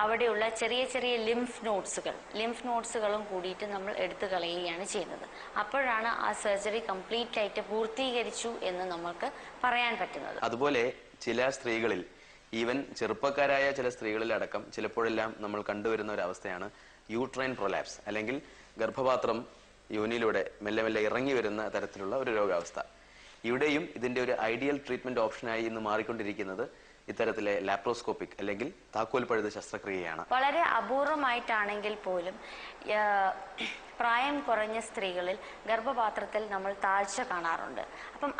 അവിടെയുള്ള ചെറിയ ചെറിയ ലിംഫ് നോട്ട്സുകളും കൂടിയിട്ട് നമ്മൾ എടുത്തു കളയുകയാണ് ചെയ്യുന്നത്. അപ്പോഴാണ് ആ സർജറി കംപ്ലീറ്റ് ആയിട്ട് പൂർത്തീകരിച്ചു എന്ന് നമുക്ക് പറയാൻ പറ്റുന്നത്. അതുപോലെ ചില സ്ത്രീകളിൽ, ഈവൻ ചെറുപ്പക്കാരായ ചില സ്ത്രീകളിൽ അടക്കം ചിലപ്പോഴെല്ലാം നമ്മൾ കണ്ടുവരുന്ന ഒരു അവസ്ഥയാണ് യൂട്രൈൻ പ്രൊലാപ്സ്, അല്ലെങ്കിൽ ഗർഭപാത്രം യോനിയിലൂടെ മെല്ലെ മെല്ലെ ഇറങ്ങി വരുന്ന തരത്തിലുള്ള ഒരു രോഗാവസ്ഥ. ഇവിടെയും ഇതിന്റെ ഒരു ഐഡിയൽ ട്രീറ്റ്മെന്റ് ഓപ്ഷനായി ഇന്ന് മാറിക്കൊണ്ടിരിക്കുന്നത് ഇത്തരത്തിലെ ലാപ്രോസ്കോപ്പിക് അല്ലെങ്കിൽ താക്കോൽ പഴുത് ശസ്ത്രക്രിയയാണ്. വളരെ അപൂർവമായിട്ടാണെങ്കിൽ പോലും പ്രായം കുറഞ്ഞ സ്ത്രീകളിൽ ഗർഭപാത്രത്തിൽ നമ്മൾ താഴ്ച കാണാറുണ്ട്. അപ്പം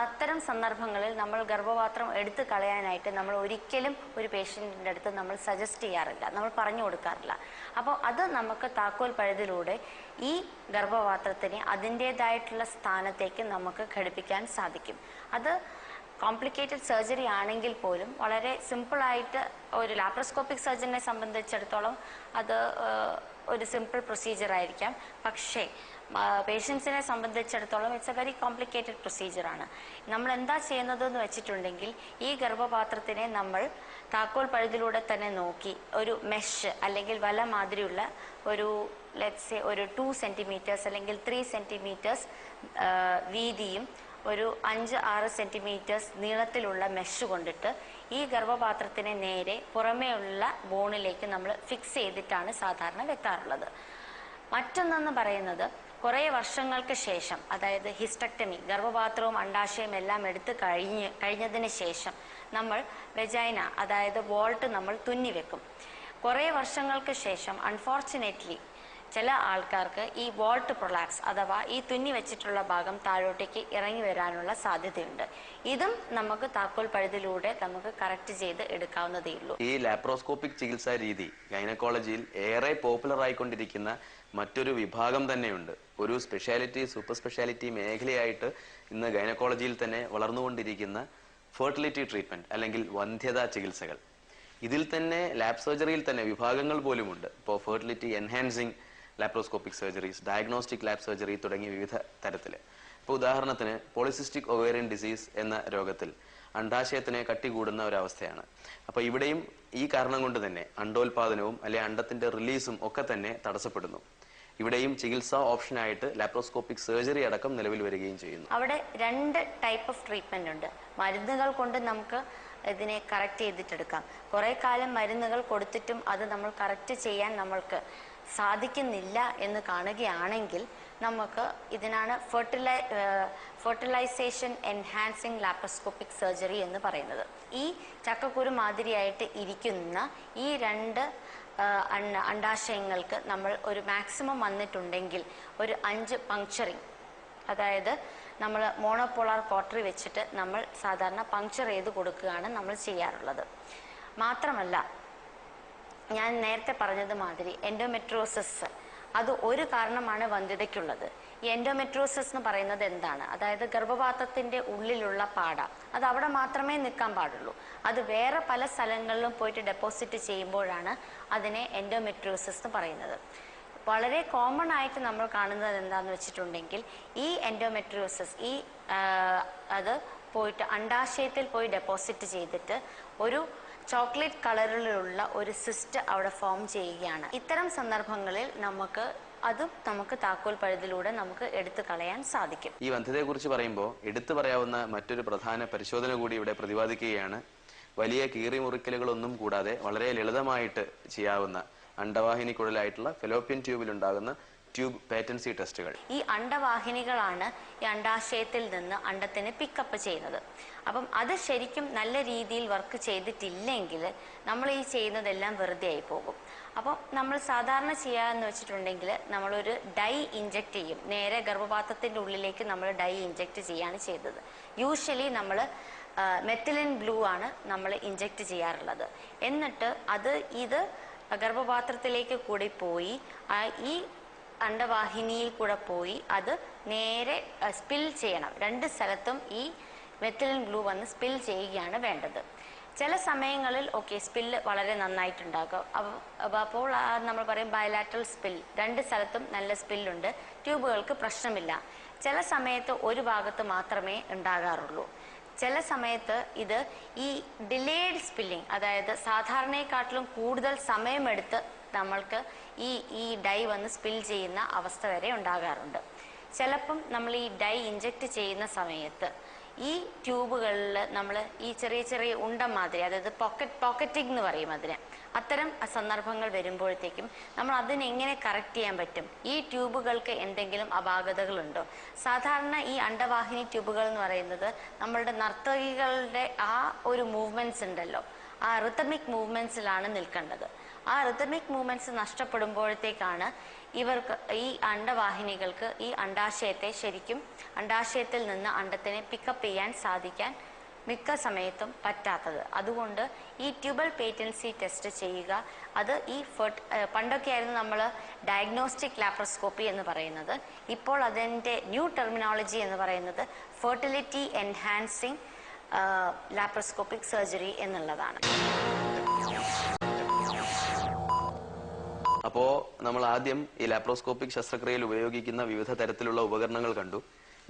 അത്തരം സന്ദർഭങ്ങളിൽ നമ്മൾ ഗർഭപാത്രം എടുത്തു കളയാനായിട്ട് നമ്മൾ ഒരിക്കലും ഒരു പേഷ്യൻറ്റിൻ്റെ അടുത്ത് നമ്മൾ സജസ്റ്റ് ചെയ്യാറില്ല, നമ്മൾ പറഞ്ഞു കൊടുക്കാറില്ല. അപ്പോൾ അത് നമുക്ക് താക്കോൽ പഴുതിലൂടെ ഈ ഗർഭപാത്രത്തിനെ അതിൻ്റേതായിട്ടുള്ള സ്ഥാനത്തേക്ക് നമുക്ക് ഘടിപ്പിക്കാൻ സാധിക്കും. അത് കോംപ്ലിക്കേറ്റഡ് സർജറി ആണെങ്കിൽ പോലും വളരെ സിമ്പിളായിട്ട് ഒരു ലാപ്രോസ്കോപ്പിക് സർജനെ സംബന്ധിച്ചിടത്തോളം അത് ഒരു സിമ്പിൾ പ്രൊസീജിയർ ആയിരിക്കാം. പക്ഷേ പേഷ്യൻസിനെ സംബന്ധിച്ചിടത്തോളം ഇറ്റ്സ് എ വെരി കോംപ്ലിക്കേറ്റഡ് പ്രൊസീജിയറാണ്. നമ്മൾ എന്താ ചെയ്യുന്നതെന്ന് വെച്ചിട്ടുണ്ടെങ്കിൽ ഈ ഗർഭപാത്രത്തിനെ നമ്മൾ താക്കോൽ പഴുതിലൂടെ തന്നെ നോക്കി ഒരു മെഷ് അല്ലെങ്കിൽ വല മാതിരിയുള്ള ഒരു ലെറ്റ്സ് സേ ഒരു 2 സെൻറ്റിമീറ്റേഴ്സ് അല്ലെങ്കിൽ 3 സെൻറ്റിമീറ്റേഴ്സ് വീതിയും ഒരു 5-6 സെൻറ്റിമീറ്റേഴ്സ് നീളത്തിലുള്ള മെഷ് കൊണ്ടിട്ട് ഈ ഗർഭപാത്രത്തിനെ നേരെ പുറമേയുള്ള ബോണിലേക്ക് നമ്മൾ ഫിക്സ് ചെയ്തിട്ടാണ് സാധാരണ വെക്കാറുള്ളത്. മറ്റൊന്നെന്ന് പറയുന്നത് കുറേ വർഷങ്ങൾക്ക് ശേഷം, അതായത് ഹിസ്റ്റക്ടമി, ഗർഭപാത്രവും അണ്ഡാശയവും എല്ലാം എടുത്ത് കഴിഞ്ഞതിന് ശേഷം നമ്മൾ വെജൈന, അതായത് വോൾട്ട് നമ്മൾ തുന്നിവെക്കും. കുറേ വർഷങ്ങൾക്ക് ശേഷം അൺഫോർച്ചുനേറ്റ്ലി ചില ആൾക്കാർക്ക് ഈ വോൾട്ട് പ്രൊലാപ്സ് അഥവാ ഈ തുന്നി വെച്ചിട്ടുള്ള ഭാഗം താഴോട്ടേക്ക് ഇറങ്ങി വരാനുള്ള സാധ്യതയുണ്ട്. ഇതും നമുക്ക് താക്കോൽ പഴുതിലൂടെ നമുക്ക് കറക്റ്റ് ചെയ്ത് എടുക്കാവുന്നതേ ഉള്ളൂ. ഈ ലാപ്രോസ്കോപ്പിക് ചികിത്സാ രീതി ഗൈനക്കോളജിയിൽ ഏറെ പോപ്പുലർ ആയിക്കൊണ്ടിരിക്കുന്ന മറ്റൊരു വിഭാഗം തന്നെയുണ്ട്. ഒരു സ്പെഷ്യാലിറ്റി, സൂപ്പർ സ്പെഷ്യാലിറ്റി മേഖലയായിട്ട് ഇന്ന് ഗൈനക്കോളജിയിൽ തന്നെ വളർന്നുകൊണ്ടിരിക്കുന്ന ഫെർട്ടിലിറ്റി ട്രീറ്റ്മെന്റ് അല്ലെങ്കിൽ വന്ധ്യതാ ചികിത്സകൾ. ഇതിൽ തന്നെ ലാബ് സർജറിയിൽ തന്നെ വിഭാഗങ്ങൾ പോലുമുണ്ട്. ഇപ്പോൾ fertility enhancing laparoscopic surgeries, diagnostic lab surgery തുടങ്ങിയ വിവിധ തരത്തിൽ. ഇപ്പോൾ ഉദാഹരണത്തിന് പോളിസിസ്റ്റിക് ഒവേറിയൻ ഡിസീസ് എന്ന രോഗത്തിൽ അണ്ഡാശയത്തിനെ കട്ടി കൂടുന്ന ഒരവസ്ഥയാണ്. അപ്പോൾ ഇവിടെയും ഈ കാരണം കൊണ്ട് തന്നെ അണ്ഡോൽപാദനവും അല്ലെങ്കിൽ അണ്ഡത്തിന്റെ റിലീസും ഒക്കെ തന്നെ തടസ്സപ്പെടുന്നു. ഇവിടെയും ചികിത്സാ ഓപ്ഷനായിട്ട് ലാപ്രോസ്കോപ്പിക് സർജറി അടക്കം നിലവിൽ വരികയും ചെയ്യുന്നു. അവിടെ 2 ടൈപ്പ് ഓഫ് ട്രീറ്റ്മെന്റ് ഉണ്ട്. മരുന്നുകൾ കൊണ്ട് നമുക്ക് ഇതിനെ കറക്റ്റ് ചെയ്തിട്ടെടുക്കാം. കുറേ കാലം മരുന്നുകൾ കൊടുത്തിട്ടും അത് നമ്മൾ കറക്റ്റ് ചെയ്യാൻ നമ്മൾക്ക് സാധിക്കുന്നില്ല എന്ന് കാണുകയാണെങ്കിൽ നമുക്ക് ഇതിനാണ് ഫെർട്ടിലൈസേഷൻ എൻഹാൻസിങ് ലാപ്രോസ്കോപ്പിക് സർജറി എന്ന് പറയുന്നത്. ഈ ചക്കക്കുരു മാതിരിയായിട്ട് ഇരിക്കുന്ന ഈ 2 അണ്ഡാശയങ്ങൾക്ക് നമ്മൾ ഒരു മാക്സിമം വന്നിട്ടുണ്ടെങ്കിൽ ഒരു 5 പങ്ക്ചറിങ്, അതായത് നമ്മൾ മോണോപോളാർ കോട്ടറി വെച്ചിട്ട് നമ്മൾ സാധാരണ പങ്ക്ചർ ചെയ്ത് കൊടുക്കുകയാണ് നമ്മൾ ചെയ്യാറുള്ളത്. മാത്രമല്ല, ഞാൻ നേരത്തെ പറഞ്ഞത് മാതിരി എൻഡോമെട്രിയോസിസ് അത് ഒരു കാരണമാണ് വന്ധ്യതയ്ക്കുള്ളത്. ഈ എൻഡോമെട്രിയോസിസ് എന്ന് പറയുന്നത് എന്താണ്? അതായത് ഗർഭപാത്രത്തിന്റെ ഉള്ളിലുള്ള പാട, അത് അവിടെ മാത്രമേ നിൽക്കാൻ പാടുള്ളൂ. അത് വേറെ പല സ്ഥലങ്ങളിലും പോയിട്ട് ഡെപ്പോസിറ്റ് ചെയ്യുമ്പോഴാണ് അതിനെ എൻഡോമെട്രിയോസിസ് എന്ന് പറയുന്നത്. വളരെ കോമൺ ആയിട്ട് നമ്മൾ കാണുന്നത് എന്താണെന്ന് വെച്ചിട്ടുണ്ടെങ്കിൽ ഈ എൻഡോമെട്രിയോസിസ് അത് പോയിട്ട് അണ്ഡാശയത്തിൽ പോയി ഡെപ്പോസിറ്റ് ചെയ്തിട്ട് ഒരു ചോക്ലേറ്റ് കളറിലുള്ള ഒരു സിസ്റ്റ് അവിടെ ഫോം ചെയ്യുകയാണ്. ഇത്തരം സന്ദർഭങ്ങളിൽ നമുക്ക് താക്കോൽ പഴുതിലൂടെ നമുക്ക് എടുത്തു കളയാൻ സാധിക്കും. ഈ വന്ധ്യതയെ കുറിച്ച് പറയുമ്പോൾ എടുത്തു പറയാവുന്ന മറ്റൊരു പ്രധാന പരിശോധന കൂടി ഇവിടെ പ്രതിപാദിക്കുകയാണ്. വലിയ കീറിമുറിക്കലുകളൊന്നും കൂടാതെ വളരെ ലളിതമായിട്ട് ചെയ്യാവുന്ന അണ്ഡവാഹിനിക്കുഴലായിട്ടുള്ള ഫെലോപ്യൻ ട്യൂബിൽ ഉണ്ടാകുന്ന ട്യൂബ് പേറ്റൻസി ടെസ്റ്റുകൾ. ഈ അണ്ഡവാഹിനികളാണ് ഈ അണ്ഡാശയത്തിൽ നിന്ന് അണ്ഡത്തിനെ പിക്കപ്പ് ചെയ്യുന്നത്. അപ്പം അത് ശരിക്കും നല്ല രീതിയിൽ വർക്ക് ചെയ്തിട്ടില്ലെങ്കിൽ നമ്മൾ ഈ ചെയ്യുന്നതെല്ലാം വെറുതെ ആയി പോകും. അപ്പം നമ്മൾ സാധാരണ ചെയ്യാന്ന് വെച്ചിട്ടുണ്ടെങ്കിൽ നമ്മളൊരു ഡൈ ഇഞ്ചെക്ട് ചെയ്യും. നേരെ ഗർഭപാത്രത്തിന്റെ ഉള്ളിലേക്ക് നമ്മൾ ഡൈ ഇഞ്ചെക്ട് ചെയ്യാണ് ചെയ്തത്. യൂഷ്വലി നമ്മൾ മെത്തിലിൻ ബ്ലൂ ആണ് നമ്മൾ ഇഞ്ചെക്ട് ചെയ്യാറുള്ളത്. എന്നിട്ട് ഇത് ഗർഭപാത്രത്തിലേക്ക് കൂടി പോയി ഈ അണ്ഡവാഹിനിയിൽ കൂടെ പോയി അത് നേരെ സ്പിൽ ചെയ്യണം. 2 സ്ഥലത്തും ഈ മെത്തിലിൻ ബ്ലൂ വന്ന് സ്പിൽ ചെയ്യുകയാണ് വേണ്ടത്. ചില സമയങ്ങളിൽ സ്പില്ല് വളരെ നന്നായിട്ടുണ്ടാകും. അപ്പോൾ നമ്മൾ പറയും ബയലാറ്ററൽ സ്പിൽ, 2 സ്ഥലത്തും നല്ല സ്പില്ലുണ്ട്, ട്യൂബുകൾക്ക് പ്രശ്നമില്ല. ചില സമയത്ത് ഒരു ഭാഗത്ത് മാത്രമേ ഉണ്ടാകാറുള്ളൂ. ചില സമയത്ത് ഇത് ഈ ഡിലേഡ് സ്പില്ലിംഗ്, അതായത് സാധാരണയെക്കാട്ടിലും കൂടുതൽ സമയമെടുത്ത് നമ്മൾക്ക് ഈ ഡൈ വന്ന് സ്പിൽ ചെയ്യുന്ന അവസ്ഥ വരെ ഉണ്ടാകാറുണ്ട്. ചിലപ്പം നമ്മൾ ഈ ഡൈ ഇഞ്ചെക്ട് ചെയ്യുന്ന സമയത്ത് ഈ ട്യൂബുകളിൽ നമ്മൾ ഈ ചെറിയ ചെറിയ ഉണ്ട മാതിരി, അതായത് പോക്കറ്റിംഗ് എന്ന് പറയും അതിന്, അത്തരം സന്ദർഭങ്ങൾ വരുമ്പോഴത്തേക്കും നമ്മൾ അതിനെങ്ങനെ കറക്റ്റ് ചെയ്യാൻ പറ്റും? ഈ ട്യൂബുകൾക്ക് എന്തെങ്കിലും അപാകതകളുണ്ടോ? സാധാരണ ഈ അണ്ടവാഹിനി ട്യൂബുകൾ എന്ന് പറയുന്നത് നമ്മളുടെ നർത്തകികളുടെ ആ ഒരു മൂവ്മെന്റ്സ് ഉണ്ടല്ലോ, ആ റിതമിക് മൂവ്മെന്റ്സിലാണ് നിൽക്കേണ്ടത്. ആ റിതമിക് മൂവ്മെന്റ്സ് നഷ്ടപ്പെടുമ്പോഴത്തേക്കാണ് ഇവർക്ക്, ഈ അണ്ടവാഹിനികൾക്ക് ഈ അണ്ടാശയത്തെ ശരിക്കും അണ്ടാശയത്തിൽ നിന്ന് അണ്ടത്തിനെ പിക്കപ്പ് ചെയ്യാൻ സാധിക്കാൻ മിക്ക സമയത്തും പറ്റാത്തത്. അതുകൊണ്ട് ഈ ട്യൂബൽ പേറ്റൻസി ടെസ്റ്റ് ചെയ്യുക. അത് ഈ പണ്ടൊക്കെ ആയിരുന്നു നമ്മൾ ഡയഗ്നോസ്റ്റിക് ലാപ്രോസ്കോപ്പി എന്ന് പറയുന്നത്. ഇപ്പോൾ അതിൻ്റെ ന്യൂ ടെർമിനോളജി എന്ന് പറയുന്നത് ഫെർട്ടിലിറ്റി എൻഹാൻസിങ് ലാപ്രോസ്കോപ്പിക് സർജറി എന്നുള്ളതാണ്. അപ്പോ നമ്മൾ ആദ്യം ഈ ലാപ്രോസ്കോപ്പിക് ശസ്ത്രക്രിയയിൽ ഉപയോഗിക്കുന്ന വിവിധ തരത്തിലുള്ള ഉപകരണങ്ങൾ കണ്ടു.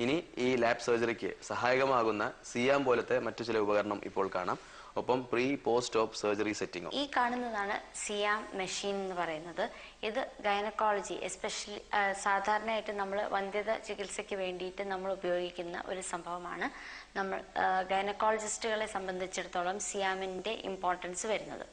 ഇനി ഈ ലാബ് സർജറിക്ക് സഹായകമാകുന്ന സിയാം പോലത്തെ മറ്റു ചില ഉപകരണം ഇപ്പോൾ കാണാം. ഒപ്പം പ്രീ പോസ്റ്റ് ഓപ്പ് സർജറി സെറ്റിംഗും. ഈ കാണുന്നതാണ് സിയാം മെഷീൻ എന്ന് പറയുന്നത്. ഇത് ഗൈനക്കോളജി, എസ്പെഷ്യലി സാധാരണയായിട്ട് നമ്മൾ വന്ധ്യത ചികിത്സയ്ക്ക് വേണ്ടിയിട്ട് നമ്മൾ ഉപയോഗിക്കുന്ന ഒരു സംഭവമാണ്. നമ്മൾ ഗൈനക്കോളജിസ്റ്റുകളെ സംബന്ധിച്ചിടത്തോളം സിയാമിൻ്റെ ഇമ്പോർട്ടൻസ് വരുന്നത്,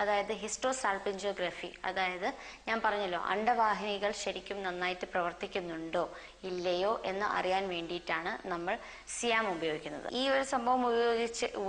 അതായത് ഹിസ്റ്റോസാൽപിഞ്ചോഗ്രഫി, അതായത് ഞാൻ പറഞ്ഞല്ലോ അണ്ടവാഹിനികൾ ശരിക്കും നന്നായിട്ട് പ്രവർത്തിക്കുന്നുണ്ടോ ഇല്ലയോ എന്ന് അറിയാൻ വേണ്ടിയിട്ടാണ് നമ്മൾ സിയാം ഉപയോഗിക്കുന്നത്. ഈ ഒരു സംഭവം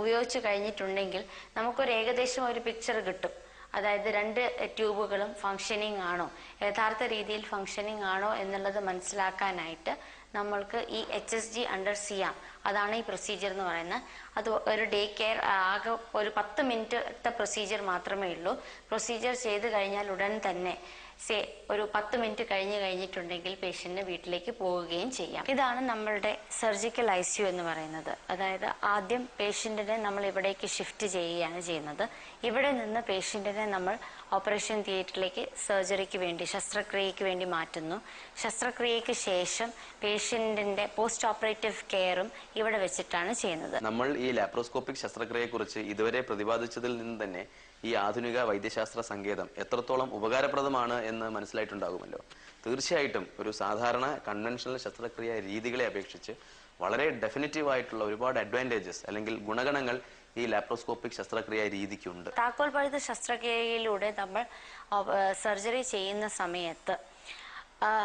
ഉപയോഗിച്ച് കഴിഞ്ഞിട്ടുണ്ടെങ്കിൽ നമുക്കൊരു ഏകദേശം ഒരു പിക്ചർ കിട്ടും. അതായത് രണ്ട് ട്യൂബുകളും ഫങ്ഷനിങ് ആണോ, യഥാർത്ഥ രീതിയിൽ ഫങ്ഷനിങ് ആണോ എന്നുള്ളത് മനസ്സിലാക്കാനായിട്ട് നമ്മൾക്ക് ഈ HSG അണ്ടർ സിയാം, അതാണ് ഈ പ്രൊസീജിയർ എന്ന് പറയുന്നത്. അത് ഒരു ഡേ കെയർ ആകെ ഒരു 10 മിനിറ്റത്തെ പ്രൊസീജിയർ മാത്രമേ ഉള്ളൂ. പ്രൊസീജിയർ ചെയ്ത് കഴിഞ്ഞാൽ ഉടൻ തന്നെ ഒരു 10 മിനിറ്റ് കഴിഞ്ഞിട്ടുണ്ടെങ്കിൽ പേഷ്യന്റിന് വീട്ടിലേക്ക് പോവുകയും ചെയ്യാം. ഇതാണ് നമ്മളുടെ സർജിക്കൽ ICU എന്ന് പറയുന്നത്. അതായത് ആദ്യം പേഷ്യന്റിനെ നമ്മൾ ഇവിടേക്ക് ഷിഫ്റ്റ് ചെയ്യുകയാണ് ചെയ്യുന്നത്. ഇവിടെ നിന്ന് പേഷ്യന്റിനെ നമ്മൾ ഓപ്പറേഷൻ തിയേറ്ററിലേക്ക് സർജറിക്ക് വേണ്ടി, ശസ്ത്രക്രിയയ്ക്ക് വേണ്ടി മാറ്റുന്നു. ശസ്ത്രക്രിയയ്ക്ക് ശേഷം പേഷ്യന്റിന്റെ പോസ്റ്റ് ഓപ്പറേറ്റീവ് കെയറും ഇവിടെ വെച്ചിട്ടാണ് ചെയ്യുന്നത്. നമ്മൾ ഈ ലാപ്രോസ്കോപ്പിക് ശസ്ത്രക്രിയയെ കുറിച്ച് ഇതുവരെ പ്രതിപാദിച്ചതിൽ നിന്ന് തന്നെ ഈ ആധുനിക വൈദ്യശാസ്ത്ര സങ്കേതം എത്രത്തോളം ഉപകാരപ്രദമാണ് എന്ന് മനസ്സിലായിട്ടുണ്ടാകുമല്ലോ. തീർച്ചയായിട്ടും ഒരു സാധാരണ കൺവെൻഷണൽ ശസ്ത്രക്രിയ രീതികളെ അപേക്ഷിച്ച് വളരെ ഡെഫിനിറ്റീവ് ആയിട്ടുള്ള ഒരുപാട് അഡ്വാൻറ്റേജസ് അല്ലെങ്കിൽ ഗുണഗണങ്ങൾ ഈ ലാപ്രോസ്കോപ്പിക് ശസ്ത്രക്രിയ രീതിക്കുണ്ട്. താക്കോൽ പഴുത് ശസ്ത്രക്രിയയിലൂടെ നമ്മൾ സർജറി ചെയ്യുന്ന സമയത്ത്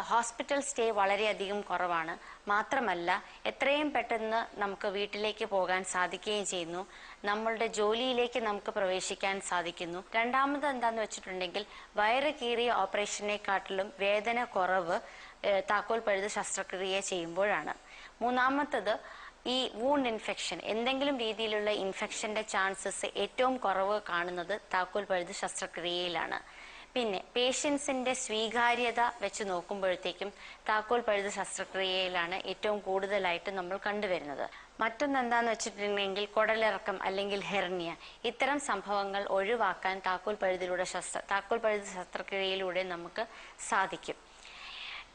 ഹോസ്പിറ്റൽ സ്റ്റേ വളരെയധികം കുറവാണ്. മാത്രമല്ല എത്രയും പെട്ടെന്ന് നമുക്ക് വീട്ടിലേക്ക് പോകാൻ സാധിക്കുകയും ചെയ്യുന്നു. നമ്മളുടെ ജോലിയിലേക്ക് നമുക്ക് പ്രവേശിക്കാൻ സാധിക്കുന്നു. രണ്ടാമത് എന്താന്ന് വെച്ചിട്ടുണ്ടെങ്കിൽ വയറ് കീറിയ ഓപ്പറേഷനെക്കാട്ടിലും വേദന കുറവ് താക്കോൽ പഴുത് ശസ്ത്രക്രിയ ചെയ്യുമ്പോഴാണ്. മൂന്നാമത്തത് ഈ വൂണ്ട് ഇൻഫെക്ഷൻ, എന്തെങ്കിലും രീതിയിലുള്ള ഇൻഫെക്ഷന്റെ ചാൻസസ് ഏറ്റവും കുറവ് കാണുന്നത് താക്കോൽ പഴുത് ശസ്ത്രക്രിയയിലാണ്. പിന്നെ പേഷ്യൻസിന്റെ സ്വീകാര്യത വെച്ച് നോക്കുമ്പോഴത്തേക്കും താക്കോൽ പഴുത് ശസ്ത്രക്രിയയിലാണ് ഏറ്റവും കൂടുതലായിട്ട് നമ്മൾ കണ്ടുവരുന്നത്. മറ്റൊന്ന് എന്താന്ന് വെച്ചിട്ടുണ്ടെങ്കിൽ കുടലിറക്കം അല്ലെങ്കിൽ ഹെർണിയ, ഇത്തരം സംഭവങ്ങൾ ഒഴിവാക്കാൻ താക്കോൽ പഴുത് ശസ്ത്രക്രിയയിലൂടെ നമുക്ക് സാധിക്കും.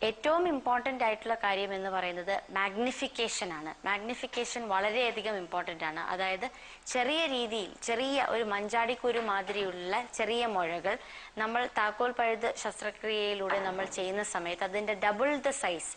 ഏറ്റവും ഇമ്പോർട്ടൻ്റ് ആയിട്ടുള്ള കാര്യം എന്ന് പറയുന്നത് മാഗ്നിഫിക്കേഷൻ ആണ്. മാഗ്നിഫിക്കേഷൻ വളരെയധികം ഇമ്പോർട്ടൻ്റ് ആണ്. അതായത് ചെറിയ രീതിയിൽ, ചെറിയ ഒരു മഞ്ചാടിക്കുരു മാതിരിയുള്ള ചെറിയ മുഴകൾ നമ്മൾ താക്കോൽ പഴുത് ശസ്ത്രക്രിയയിലൂടെ നമ്മൾ ചെയ്യുന്ന സമയത്ത് അതിൻ്റെ ഡബിൾ ദ സൈസ്,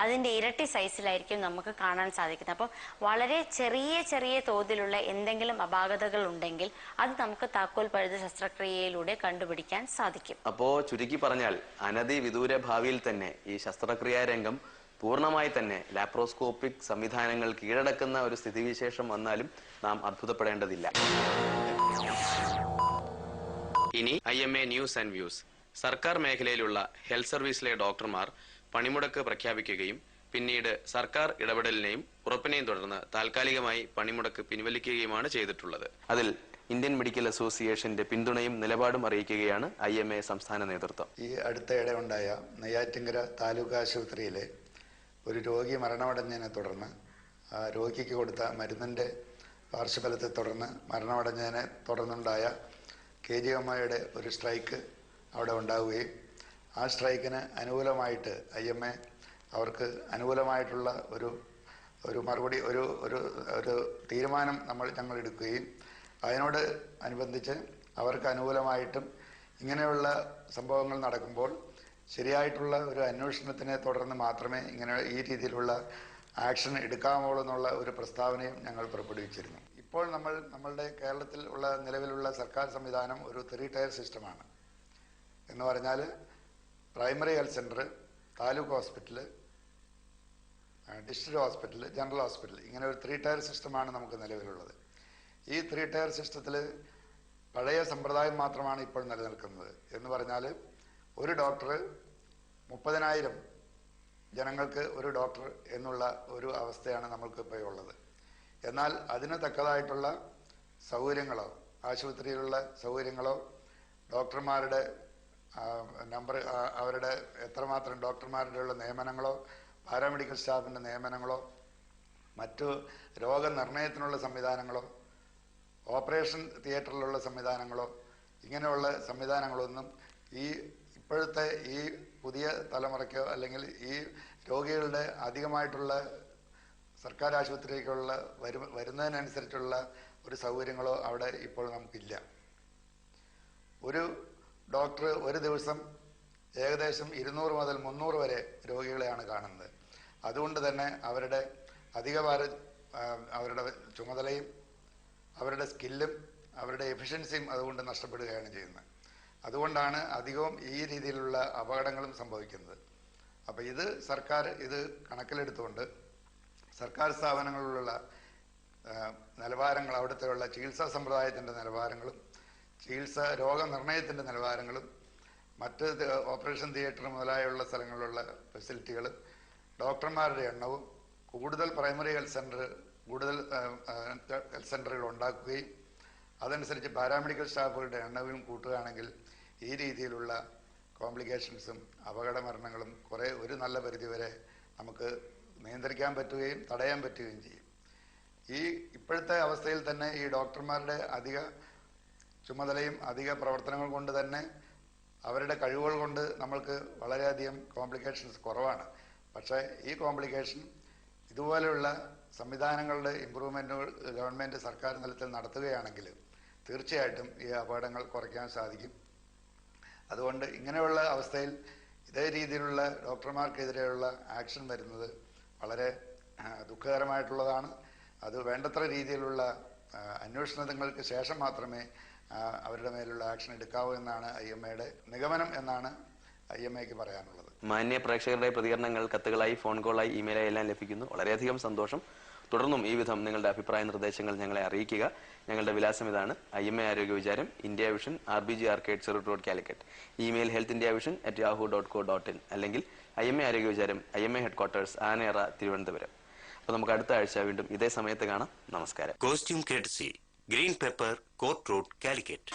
അതിൻ്റെ ഇരട്ടി സൈസിലായിരിക്കും നമുക്ക് കാണാൻ സാധിക്കുന്നത്. അപ്പോൾ വളരെ ചെറിയ തോതിലുള്ള എന്തെങ്കിലും അപാകതകൾ ഉണ്ടെങ്കിൽ അത് നമുക്ക് താക്കോൽ പഴുത് ശസ്ത്രക്രിയയിലൂടെ കണ്ടുപിടിക്കാൻ സാധിക്കും. അപ്പോ ചുരുക്കി പറഞ്ഞാൽ അനധി വിദൂര ഭാവിയിൽ തന്നെ ഈ ശസ്ത്രക്രിയാ രംഗം പൂർണ്ണമായി തന്നെ ലാപ്രോസ്കോപ്പിക് സംവിധാനങ്ങൾ കീഴടക്കുന്ന ഒരു സ്ഥിതിവിശേഷം വന്നാലും നാം അത്ഭുതപ്പെടേണ്ടതില്ല. ഇനി IMA ന്യൂസ് ആൻഡ് വ്യൂസ്. സർക്കാർ മേഖലയിലുള്ള ഹെൽത്ത് സർവീസിലെ ഡോക്ടർമാർ പണിമുടക്ക് പ്രഖ്യാപിക്കുകയും പിന്നീട് സർക്കാർ ഇടപെടലിനെയും ഉറപ്പിനെയും തുടർന്ന് താൽക്കാലികമായി പണിമുടക്ക് പിൻവലിക്കുകയുമാണ് ചെയ്തിട്ടുള്ളത്. അതിൽ ഇന്ത്യൻ മെഡിക്കൽ അസോസിയേഷന്റെ പിന്തുണയും നിലപാടും അറിയിക്കുകയാണ് IMA സംസ്ഥാന നേതൃത്വം. ഈ അടുത്തയിടെ ഉണ്ടായ നെയ്യാറ്റിൻകര താലൂക്ക് ആശുപത്രിയിലെ ഒരു രോഗി മരണമടഞ്ഞതിനെ തുടർന്ന് ആ രോഗിക്ക് കൊടുത്ത മരുന്നിൻ്റെ പാർശ്വഫലത്തെ തുടർന്ന് മരണമടഞ്ഞതിനെ തുടർന്നുണ്ടായ KGMയുടെ ഒരു സ്ട്രൈക്ക് അവിടെ ഉണ്ടാവുകയും ആ സ്ട്രൈക്കിന് അനുകൂലമായിട്ട് IMA അവർക്ക് അനുകൂലമായിട്ടുള്ള ഒരു ഒരു മറുപടി ഒരു തീരുമാനം ഞങ്ങൾ എടുക്കുകയും അതിനോട് അനുബന്ധിച്ച് അവർക്ക് അനുകൂലമായിട്ടും ഇങ്ങനെയുള്ള സംഭവങ്ങൾ നടക്കുമ്പോൾ ശരിയായിട്ടുള്ള ഒരു അന്വേഷണത്തിനെ തുടർന്ന് മാത്രമേ ഇങ്ങനെ ഈ രീതിയിലുള്ള ആക്ഷൻ എടുക്കാവുള്ളൂ എന്നുള്ള ഒരു പ്രസ്താവനയും ഞങ്ങൾ പുറപ്പെടുവിച്ചിരുന്നു. ഇപ്പോൾ നമ്മളുടെ കേരളത്തിൽ ഉള്ള നിലവിലുള്ള സർക്കാർ സംവിധാനം ഒരു 3 ടയർ സിസ്റ്റമാണ്. എന്ന് പറഞ്ഞാൽ primary health centre, taluk hospital, district hospital, general hospital, ഇങ്ങനെ ഒരു 3 ടയർ സിസ്റ്റമാണ് നമുക്ക് നിലവിലുള്ളത്. ഈ 3 ടയർ സിസ്റ്റത്തിൽ പഴയ സമ്പ്രദായം മാത്രമാണ് ഇപ്പോൾ നിലനിൽക്കുന്നത്. എന്ന് പറഞ്ഞാൽ ഒരു ഡോക്ടർ 30,000 ജനങ്ങൾക്ക് ഒരു ഡോക്ടർ എന്നുള്ള ഒരു അവസ്ഥയാണ് നമ്മൾക്ക് ഇപ്പോൾ ഉള്ളത്. എന്നാൽ അതിന് തക്കതായിട്ടുള്ള സൗകര്യങ്ങളോ ആശുപത്രിയിലുള്ള സൗകര്യങ്ങളോ ഡോക്ടർമാരുടെ നമ്പർ, അവരുടെ എത്രമാത്രം ഡോക്ടർമാരുടെ ഉള്ള നിയമനങ്ങളോ പാരാമെഡിക്കൽ സ്റ്റാഫിൻ്റെ നിയമനങ്ങളോ മറ്റു രോഗനിർണയത്തിനുള്ള സംവിധാനങ്ങളോ ഓപ്പറേഷൻ തിയേറ്ററിലുള്ള സംവിധാനങ്ങളോ ഇങ്ങനെയുള്ള സംവിധാനങ്ങളൊന്നും ഇപ്പോഴത്തെ ഈ പുതിയ തലമുറയ്ക്കോ അല്ലെങ്കിൽ ഈ രോഗികളുടെ അധികമായിട്ടുള്ള സർക്കാർ ആശുപത്രിയിലേക്കുള്ള വരുന്നതിനനുസരിച്ചുള്ള ഒരു സൗകര്യങ്ങളോ അവിടെ ഇപ്പോൾ നമുക്കില്ല. ഒരു ഡോക്ടർ ഒരു ദിവസം ഏകദേശം 200 മുതൽ 300 വരെ രോഗികളെയാണ് കാണുന്നത്. അതുകൊണ്ട് തന്നെ അവരുടെ അവരുടെ ചുമതലയും അവരുടെ സ്കില്ലും അവരുടെ എഫിഷ്യൻസിയും അതുകൊണ്ട് നഷ്ടപ്പെടുകയാണ് ചെയ്യുന്നത്. അതുകൊണ്ടാണ് അധികവും ഈ രീതിയിലുള്ള അപകടങ്ങളും സംഭവിക്കുന്നത്. അപ്പോൾ സർക്കാർ ഇത് കണക്കിലെടുത്തുകൊണ്ട് സർക്കാർ സ്ഥാപനങ്ങളിലുള്ള നിലവാരങ്ങൾ, അവിടുത്തെയുള്ള ചികിത്സാ സമ്പ്രദായത്തിൻ്റെ നിലവാരങ്ങളും രോഗനിർണയത്തിൻ്റെ നിലവാരങ്ങളും മറ്റ് ഓപ്പറേഷൻ തിയേറ്റർ മുതലായുള്ള സ്ഥലങ്ങളിലുള്ള ഫെസിലിറ്റികൾ, ഡോക്ടർമാരുടെ എണ്ണവും കൂടുതൽ പ്രൈമറി കൂടുതൽ ഹെൽത്ത് സെൻ്ററുകൾ ഉണ്ടാക്കുകയും അതനുസരിച്ച് പാരാമെഡിക്കൽ സ്റ്റാഫുകളുടെ എണ്ണവും കൂട്ടുകയാണെങ്കിൽ ഈ രീതിയിലുള്ള കോംപ്ലിക്കേഷൻസും അപകട മരണങ്ങളും ഒരു നല്ല പരിധിവരെ നമുക്ക് നിയന്ത്രിക്കാൻ പറ്റുകയും തടയാൻ പറ്റുകയും ചെയ്യും. ഇപ്പോഴത്തെ അവസ്ഥയിൽ തന്നെ ഈ ഡോക്ടർമാരുടെ അധിക ചുമതലയും അധിക പ്രവർത്തനങ്ങൾ കൊണ്ട് തന്നെ അവരുടെ കഴിവുകൾ കൊണ്ട് നമ്മൾക്ക് വളരെയധികം കോംപ്ലിക്കേഷൻസ് കുറവാണ്. പക്ഷേ ഈ കോംപ്ലിക്കേഷൻ ഇതുപോലെയുള്ള സംവിധാനങ്ങളുടെ ഇമ്പ്രൂവ്മെൻറ്റുകൾ ഗവൺമെൻറ് സർക്കാർ തലത്തിൽ നടത്തുകയാണെങ്കിൽ തീർച്ചയായിട്ടും ഈ അപകടങ്ങൾ കുറയ്ക്കാൻ സാധിക്കും. അതുകൊണ്ട് ഇങ്ങനെയുള്ള അവസ്ഥയിൽ ഇതേ രീതിയിലുള്ള ഡോക്ടർമാർക്കെതിരെയുള്ള ആക്ഷൻ വരുന്നത് വളരെ ദുഃഖകരമായിട്ടുള്ളതാണ്. അത് വേണ്ടത്ര രീതിയിലുള്ള അന്വേഷണങ്ങൾക്ക് ശേഷം മാത്രമേ അവരുടെ മേലുള്ള ആക്ഷൻ എടുക്കാവൂ എന്നാണ് IMAയുടെ നിഗമനം എന്നാണ് IMAയ്ക്ക് പറയാനുള്ളത്. മാന്യ പ്രേക്ഷകരുടെ പ്രതികരണങ്ങൾ കത്തുകളായി, ഫോൺ കോളായി, ഇമെയിലായി എല്ലാം ലഭിക്കുന്നു. വളരെയധികം സന്തോഷം. തുടർന്നും ഈ വിധം നിങ്ങളുടെ അഭിപ്രായ നിർദ്ദേശങ്ങൾ ഞങ്ങളെ അറിയിക്കുക. ഞങ്ങളുടെ വിലാസം ഇതാണ്: IMA ആരോഗ്യ വിചാരം, India vision, RBG arcade, Cherooty road, Calicut. Email healthindiavision@yahoo.co.in അല്ലെങ്കിൽ IMA ആരോഗ്യ വിചാരം, IMA ഹെഡ്ക്വാർട്ടേഴ്സ്, ആനയറ, തിരുവനന്തപുരം. അപ്പോൾ നമുക്ക് അടുത്ത ആഴ്ച വീണ്ടും ഇതേ സമയത്ത് കാണാം. നമസ്കാരം. Costume കേട്ടസി, green pepper, court road, Calicut.